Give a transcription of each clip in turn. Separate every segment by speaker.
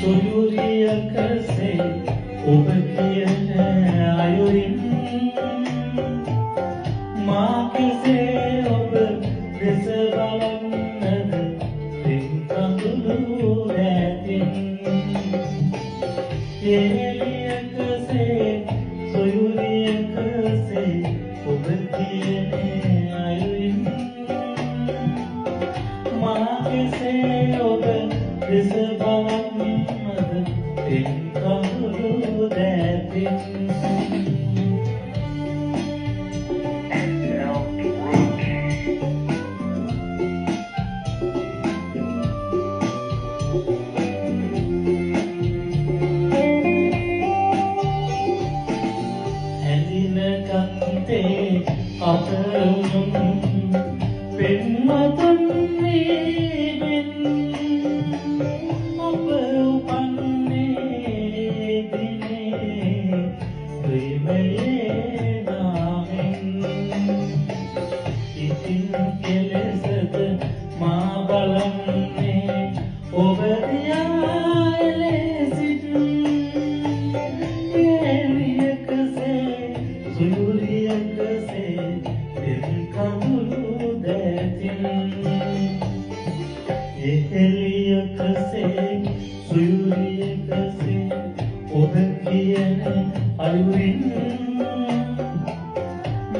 Speaker 1: සොයුරියකසේ ඔබ කියන අයුරින් මා කෙසේ ඔබ දෙස බලන්නද පින් කඳුළු රැතින් එළියකසේ සොයුරියකසේ ඔබ කියන අයුරින් මා කෙසේ ඔබ දෙස බලන්නද පින් කඳුළු රැතින් අපරුම් පෙන්වතුන් වීමෙන් ඔබ උපන්නේ දිනේ ප්‍රේමයේ නාමෙන් ඉතින් කෙලෙසද මා බලන්නේ ඔබ දිහා එලෙසින් එළියකසේ සොයුරියකසේ කඳුළු දැතින් එළියකසේ සොයුරියකසේ ඔබ කියන අයුරින්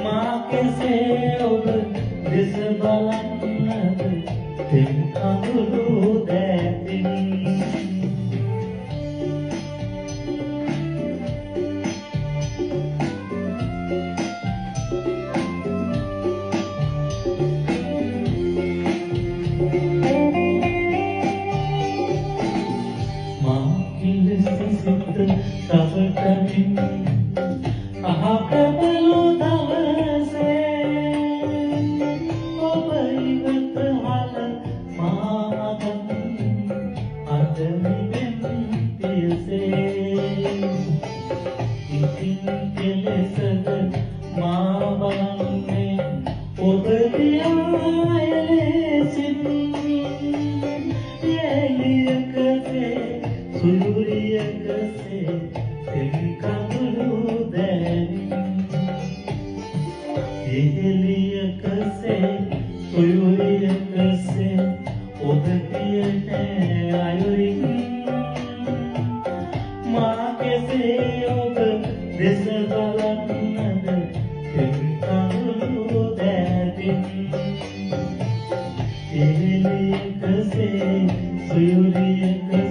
Speaker 1: මා කෙසේ ඔබ දෙස බලන්නද තෙම් කඳුළු දැතින් තවටමින් අහක බලු දවසේ ඔබ ඉවත හල මාදම් අදමිගෙන් පියසේ ඉතින් කෙලෙසද මා බලන්නේ ඔබ දිහා එලෙසින් එළියකසේ සොයුරියකසේ තෙම් කඳුළු දැරින් එළියකසේ සොයුරියකසේ ඔබ කියන අයුරින් මා කෙසේ ඔබ දෙස බලන්නද තෙම් කඳුළු දැරින් එළියකසේ සොයුරියකසේ